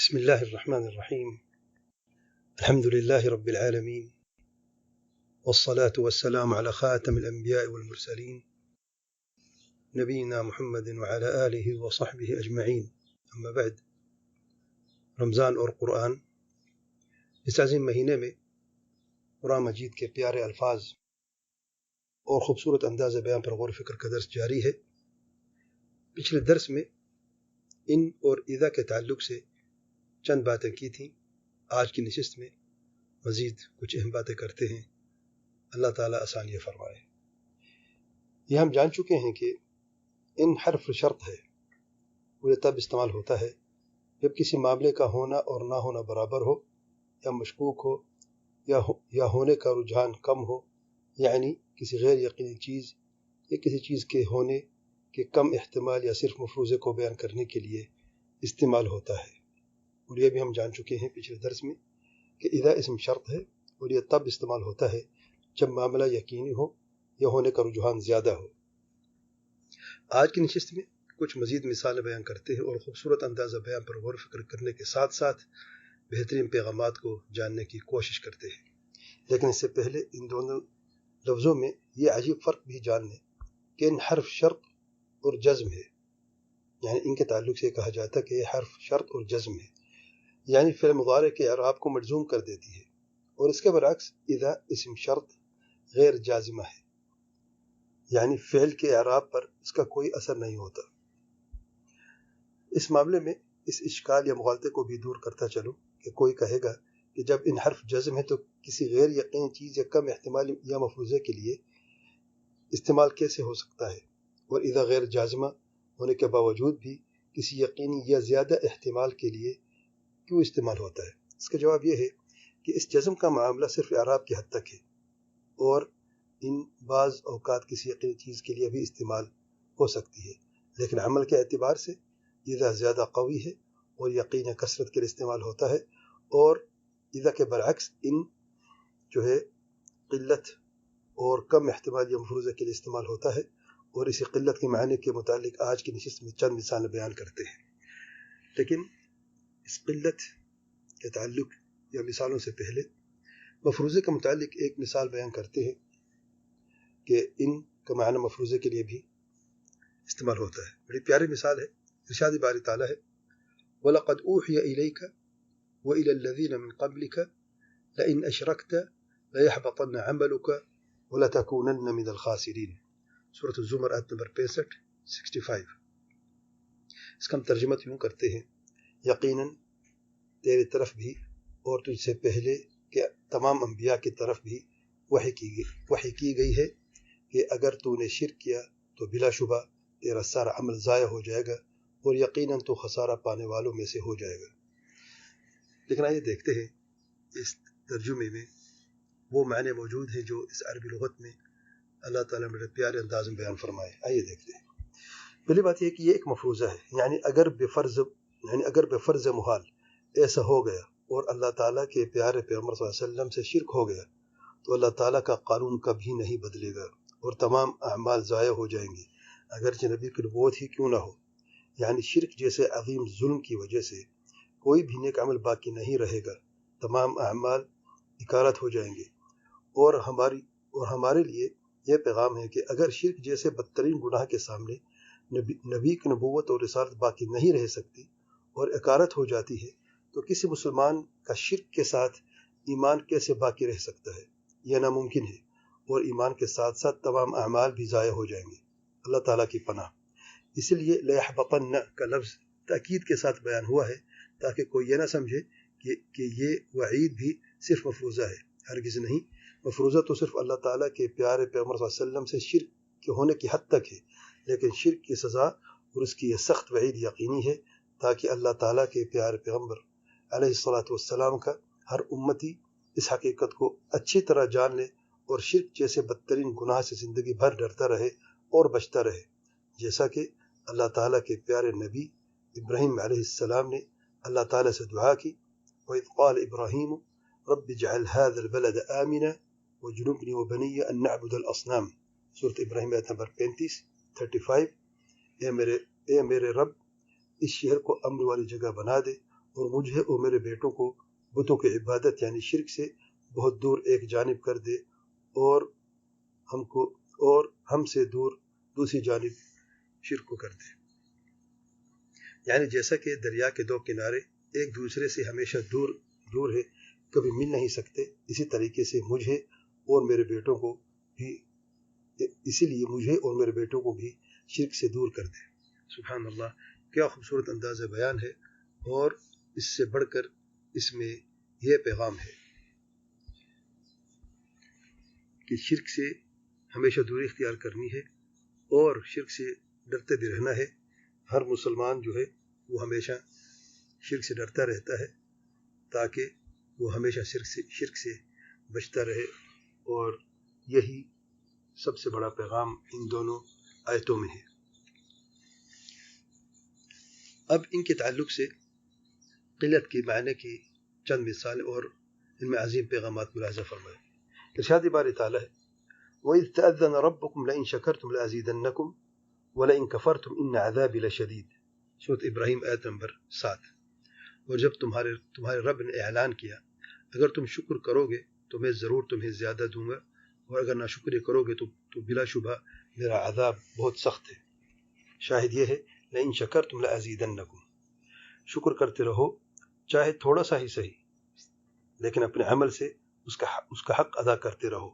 بسم الله الرحمن الرحيم. الحمد لله رب العالمين، والصلاة والسلام على خاتم الأنبياء والمرسلين نبينا محمد وعلى آله وصحبه أجمعين. أما بعد، رمضان اور قرآن اس عظیم مہینے میں قرآن مجید کے پیارے الفاظ اور خوبصورت انداز بیان پر غور و فکر کا درس جاری ہے۔ پچھلے درس میں ان اور اذا کے تعلق سے چند باتیں کی تھیں۔ آج کی نشست میں مزید کچھ اہم باتیں کرتے ہیں، اللہ تعالیٰ آسانی فرمائے۔ یہ ہم جان چکے ہیں کہ ان حرف شرط ہے، وہ یہ تب استعمال ہوتا ہے جب کسی معاملے کا ہونا اور نہ ہونا برابر ہو، یا مشکوک ہو، یا ہونے کا رجحان کم ہو، یعنی کسی غیر یقینی چیز یا کسی چیز کے ہونے کے کم احتمال یا صرف مفروضے کو بیان کرنے کے لیے استعمال ہوتا ہے۔ اور یہ بھی ہم جان چکے ہیں پچھلے درس میں کہ اذا اسم شرط ہے اور یہ تب استعمال ہوتا ہے جب معاملہ یقینی ہو یا ہونے کا رجحان زیادہ ہو۔ آج کی نشست میں کچھ مزید مثالیں بیان کرتے ہیں اور خوبصورت انداز بیان پر غور و فکر کرنے کے ساتھ ساتھ بہترین پیغامات کو جاننے کی کوشش کرتے ہیں۔ لیکن اس سے پہلے ان دونوں لفظوں میں یہ عجیب فرق بھی جان لیں کہ ان حرف شرط اور جزم ہے، یعنی ان کے تعلق سے کہا جاتا ہے کہ یہ حرف شرط اور جزم ہے، یعنی فعل مضارع کے اعراب کو مجزوم کر دیتی ہے، اور اس کے برعکس اذا اسم شرط غیر جازمہ ہے، یعنی فعل کے اعراب پر اس کا کوئی اثر نہیں ہوتا۔ اس معاملے میں اس اشکال یا مغالطے کو بھی دور کرتا چلو کہ کوئی کہے گا کہ جب ان حرف جزم ہے تو کسی غیر یقینی چیز یا کم احتمال یا مفروضے کے لیے استعمال کیسے ہو سکتا ہے، اور اذا غیر جازمہ ہونے کے باوجود بھی کسی یقینی یا زیادہ احتمال کے لیے کیوں استعمال ہوتا ہے؟ اس کا جواب یہ ہے کہ اس جزم کا معاملہ صرف اعراب کی حد تک ہے، اور ان بعض اوقات کسی یقینی چیز کے لیے بھی استعمال ہو سکتی ہے، لیکن عمل کے اعتبار سے اذا زیادہ قوی ہے اور یقین یا کثرت کے لیے استعمال ہوتا ہے، اور اذا کے برعکس ان جو ہے قلت اور کم احتمال یا مفروضے کے لیے استعمال ہوتا ہے۔ اور اسی قلت کے معنی کے متعلق آج کی نشست میں چند مثالیں بیان کرتے ہیں۔ لیکن اس قلت کے تعلق یا مثالوں سے پہلے مفروضے کے متعلق ایک مثال بیان کرتے ہیں کہ ان کا معنی مفروضے کے لیے بھی استعمال ہوتا ہے۔ بڑی پیاری مثال ہے، ارشاد باری تعالیٰ ہے وَلَقَدْ أُوحِيَ إِلَيْكَ وَإِلَى الَّذِينَ مِنْ قَبْلِكَ لَئِنْ أَشْرَكْتَ لَيَحْبَطَنَّ عَمَلُكَ وَلَتَكُونَنَّ مِنَ الْخَاسِرِينَ۔ سورۃ الزمر آیت نمبر 65۔ اس کا ہم ترجمہ یوں کرتے ہیں، یقیناً تیری طرف بھی اور تجھ سے پہلے کے تمام انبیاء کی طرف بھی وحی کی گئی ہے کہ اگر تو نے شرک کیا تو بلا شبہ تیرا سارا عمل ضائع ہو جائے گا، اور یقیناً تو خسارہ پانے والوں میں سے ہو جائے گا۔ لیکن آئیے دیکھتے ہیں اس ترجمے میں وہ معنی موجود ہیں جو اس عربی لغت میں اللہ تعالیٰ نے پیارے انداز میں بیان فرمائے۔ آئیے دیکھتے ہیں۔ پہلی بات یہ کہ یہ ایک مفروضہ ہے، یعنی اگر بے فرض محال ایسا ہو گیا اور اللہ تعالیٰ کے پیارے پیغمبر صلی اللہ علیہ وسلم سے شرک ہو گیا تو اللہ تعالیٰ کا قانون کبھی نہیں بدلے گا اور تمام اعمال ضائع ہو جائیں گے، اگرچہ نبی کی نبوت ہی کیوں نہ ہو۔ یعنی شرک جیسے عظیم ظلم کی وجہ سے کوئی بھی نیک عمل باقی نہیں رہے گا، تمام اعمال اکارت ہو جائیں گے۔ اور ہمارے لیے یہ پیغام ہے کہ اگر شرک جیسے بدترین گناہ کے سامنے نبی کی نبوت اور رسالت باقی نہیں رہ سکتی اور اکارت ہو جاتی ہے تو کسی مسلمان کا شرک کے ساتھ ایمان کیسے باقی رہ سکتا ہے؟ یہ ناممکن ہے، اور ایمان کے ساتھ ساتھ تمام اعمال بھی ضائع ہو جائیں گے۔ اللہ تعالیٰ کی پناہ۔ اسی لیے لَيَحْبَطَنَّ کا لفظ تاکید کے ساتھ بیان ہوا ہے تاکہ کوئی یہ نہ سمجھے کہ یہ وعید بھی صرف مفروضہ ہے۔ ہرگز نہیں، مفروضہ تو صرف اللہ تعالیٰ کے پیارے پیغمبر صلی اللہ علیہ وسلم سے شرک کے ہونے کی حد تک ہے، لیکن شرک کی سزا اور اس کی یہ سخت وعید یقینی ہے تاکہ اللہ تعالیٰ کے پیارے پیغمبر علیہ السلام کا ہر امتی اس حقیقت کو اچھی طرح جان لے اور شرک جیسے بدترین گناہ سے زندگی بھر ڈرتا رہے اور بچتا رہے، جیسا کہ اللہ تعالیٰ کے پیارے نبی ابراہیم علیہ السلام نے اللہ تعالیٰ سے دعا کی، وَإِذْ قَالَ إِبْرَاهِيمُ رَبِّ اجْعَلْ هَذَا الْبَلَدَ آمِنًا وَاجْنُبْنِي وَبَنِيَّ أَن نَّعْبُدَ الْأَصْنَامَ۔ سورۃ ابراہیم آیت نمبر 35۔ اے میرے رب، اس شہر کو امن والی جگہ بنا دے اور مجھے اور میرے بیٹوں کو بتوں کی عبادت یعنی شرک سے بہت دور ایک جانب کر دے اور ہم سے دور دوسری جانب شرک کو کر دے. یعنی جیسا کہ دریا کے دو کنارے ایک دوسرے سے ہمیشہ دور ہے، کبھی مل نہیں سکتے، اسی طریقے سے مجھے اور میرے بیٹوں کو بھی شرک سے دور کر دے. سبحان اللہ، کیا خوبصورت انداز بیان ہے، اور اس سے بڑھ کر اس میں یہ پیغام ہے کہ شرک سے ہمیشہ دوری اختیار کرنی ہے اور شرک سے ڈرتے بھی رہنا ہے. ہر مسلمان جو ہے وہ ہمیشہ شرک سے ڈرتا رہتا ہے تاکہ وہ ہمیشہ شرک سے بچتا رہے، اور یہی سب سے بڑا پیغام ان دونوں آیتوں میں ہے. اب ان کے تعلق سے قلت کی معنی کی چند مثال اور ان میں عظیم پیغامات ملاحظہ فرمائیں. ارشاد باری تعالیٰ ہے وَإِذْ تَأَذَّنَ رَبُّكُمْ لَئِن شَكَرْتُمْ لَأَزِيدَنَّكُمْ وَلَئِن كَفَرْتُمْ إِنَّ عَذَابِي لَشَدِيدٌ. سورۃ ابراہیم آیت نمبر 7. اور جب تمہارے رب نے اعلان کیا اگر تم شکر کرو گے تو میں ضرور تمہیں زیادہ دوں گا، اور اگر ناشکری کرو گے تو بلا شبہ میرا عذاب بہت سخت ہے. شاہد یہ ہے لَئِن شَكَرْتُمْ لَأَزِيدَنَّكُمْ، شکر کرتے رہو چاہے تھوڑا سا ہی صحیح، لیکن اپنے عمل سے اس کا حق ادا کرتے رہو.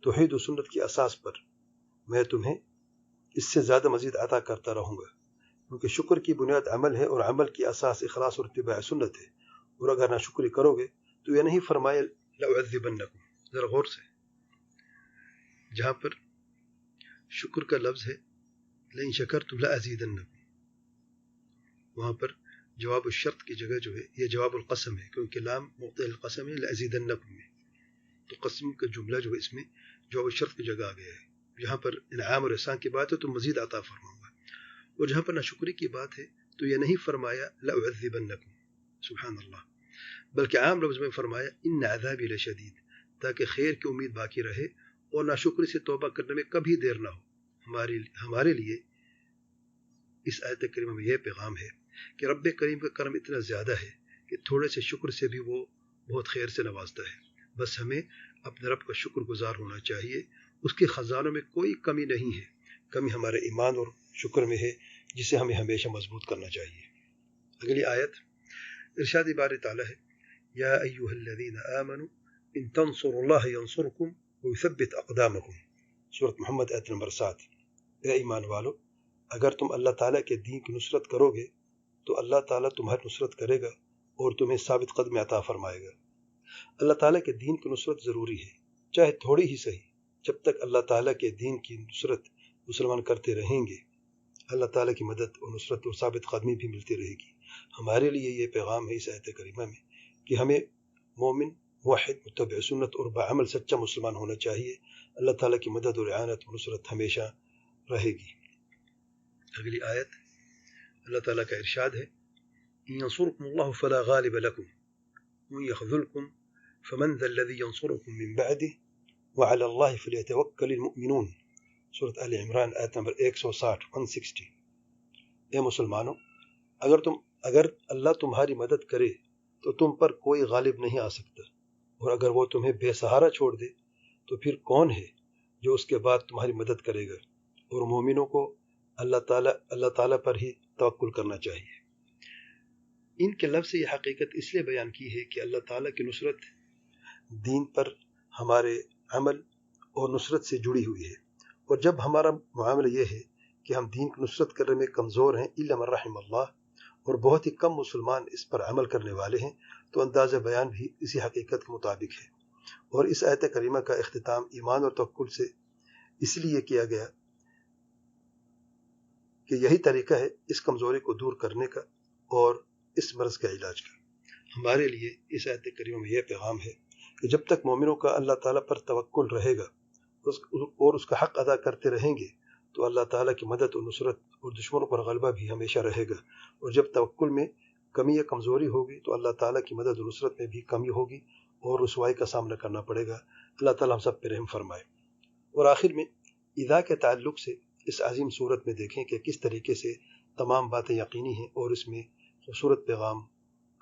توحید و سنت کی اساس پر میں تمہیں اس سے زیادہ مزید عطا کرتا رہوں گا، کیونکہ شکر کی بنیاد عمل ہے اور عمل کی اساس اخلاص اور اتباع سنت ہے. اور اگر ناشکری کرو گے تو یہ نہیں فرمایا لأعذبنکم، ذرا غور سے، جہاں پر شکر کا لفظ ہے لئن شکرتم لأزیدنکم، وہاں پر جواب الشرط کی جگہ جو ہے یہ جواب القسم ہے، کیونکہ لام موقع القسم ہے لأزیدنکم میں، تو قسم کا جملہ جو ہے اس میں جواب الشرط کی جگہ آ گیا ہے. جہاں پر انعام اور احسان کی بات ہے تو مزید عطا فرماؤں گا، اور جہاں پر ناشکری کی بات ہے تو یہ نہیں فرمایا لأعذبنکم، سبحان اللہ، بلکہ عام لفظ میں فرمایا ان عذابی لشدید، تاکہ خیر کی امید باقی رہے اور ناشکری سے توبہ کرنے میں کبھی دیر نہ ہو. ہمارے لیے اس آیت کریمہ میں یہ پیغام ہے کہ رب کریم کا کرم اتنا زیادہ ہے کہ تھوڑے سے شکر سے بھی وہ بہت خیر سے نوازتا ہے. بس ہمیں اپنے رب کا شکر گزار ہونا چاہیے، اس کے خزانوں میں کوئی کمی نہیں ہے، کمی ہمارے ایمان اور شکر میں ہے جسے ہمیں ہمیشہ مضبوط کرنا چاہیے. اگلی آیت ارشاد باری تعالیٰ ہے یا ایہا الذین آمنوا ان تنصروا اللہ ینصرکم ویثبت اقدامکم. سورۃ محمد آیت نمبر 7. اے ایمان والو، اگر تم اللہ تعالیٰ کے دین کی نصرت کرو گے تو اللہ تعالیٰ تمہاری نصرت کرے گا اور تمہیں ثابت قدمی عطا فرمائے گا. اللہ تعالیٰ کے دین کی نصرت ضروری ہے، چاہے تھوڑی ہی صحیح. جب تک اللہ تعالیٰ کے دین کی نصرت مسلمان کرتے رہیں گے، اللہ تعالیٰ کی مدد اور نصرت اور ثابت قدمی بھی ملتی رہے گی. ہمارے لیے یہ پیغام ہے اس آیت کریمہ میں کہ ہمیں مومن، موحد، متبع سنت اور بعمل سچا مسلمان ہونا چاہیے. اللہ تعالیٰ کی مدد اور اعانت و نصرت ہمیشہ رہے گی. اگلی آیت اللہ تعالیٰ کا ارشاد ہے ان ینصرکم اللہ فلا غالب لکم وان یخذلکم فمن ذا الذی ینصرکم من بعدہ وعلی اللہ فلیتوکل المؤمنون. سورۃ آل عمران آیت نمبر 160. اے مسلمانوں، اگر اللہ تمہاری مدد کرے تو تم پر کوئی غالب نہیں آ سکتا، اور اگر وہ تمہیں بے سہارا چھوڑ دے تو پھر کون ہے جو اس کے بعد تمہاری مدد کرے گا. اور مومنوں کو اللہ تعالیٰ پر ہی توکل کرنا چاہیے. ان کے لفظ سے یہ حقیقت اس لیے بیان کی ہے کہ اللہ تعالیٰ کی نصرت دین پر ہمارے عمل اور نصرت سے جڑی ہوئی ہے، اور جب ہمارا معاملہ یہ ہے کہ ہم دین کی نصرت کرنے میں کمزور ہیں الا من رحم اللہ، اور بہت ہی کم مسلمان اس پر عمل کرنے والے ہیں، تو انداز بیان بھی اسی حقیقت کے مطابق ہے. اور اس آیت کریمہ کا اختتام ایمان اور توکل سے اس لیے کیا گیا کہ یہی طریقہ ہے اس کمزوری کو دور کرنے کا اور اس مرض کا علاج کا. ہمارے لیے اس آیت کریمہ میں یہ پیغام ہے کہ جب تک مومنوں کا اللہ تعالیٰ پر توکل رہے گا اور اس کا حق ادا کرتے رہیں گے تو اللہ تعالیٰ کی مدد اور نصرت اور دشمنوں پر غلبہ بھی ہمیشہ رہے گا. اور جب توکل میں کمی یا کمزوری ہوگی تو اللہ تعالیٰ کی مدد اور نصرت میں بھی کمی ہوگی اور رسوائی کا سامنا کرنا پڑے گا. اللہ تعالیٰ ہم سب پہ رحم فرمائے. اور آخر میں اذا کے تعلق سے اس عظیم صورت میں دیکھیں کہ کس طریقے سے تمام باتیں یقینی ہیں اور اس میں خوبصورت پیغام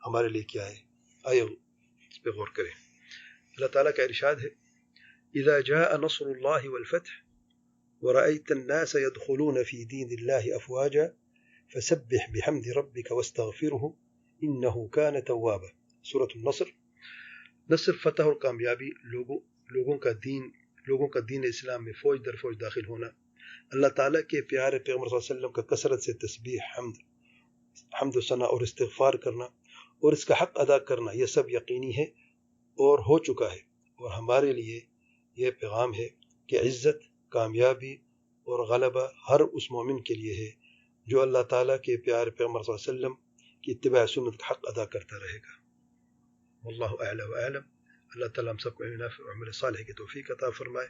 ہمارے لیے کیا ہے. آئے اس پہ غور کریں. اللہ تعالیٰ کا ارشاد ہے اذا جاء نصر اللہ والفتح ورأيت الناس يدخلون في دين الله أفواجا فسبح بحمد ربك واستغفره إنه كان توابا. سورة النصر. نصر، فتح اور کامیابی، لوگوں کا دین اسلام میں فوج در فوج داخل ہونا، اللہ تعالیٰ کے پیارے پیغمبر صلی اللہ علیہ وسلم کا کثرت سے تسبیح، حمد و ثنا اور استغفار کرنا اور اس کا حق ادا کرنا، یہ سب یقینی ہے اور ہو چکا ہے. اور ہمارے لیے یہ پیغام ہے کہ عزت، کامیابی اور غلبہ ہر اس مومن کے لیے ہے جو اللہ تعالیٰ کے پیارے پیغمبر صلی اللہ علیہ وسلم کی اتباع سنت کا حق ادا کرتا رہے گا. واللہ اعلی و اعلم. اللہ تعالیٰ ہم سب کو علم نافع اور عمل صالح کی توفیق عطا فرمائے،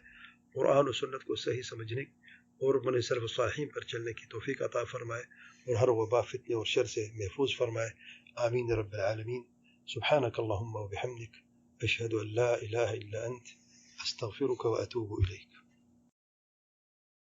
قرآن و سنت کو صحیح سمجھنے اور منہج سلف الصالحین پر چلنے کی توفیق عطا فرمائے، اور ہر وبا، فتنے اور شر سے محفوظ فرمائے. آمین رب العالمین. سبحانک اللہم و بحمدک، اشہد ان لا الہ الا انت، استغفرک و اتوب الیک.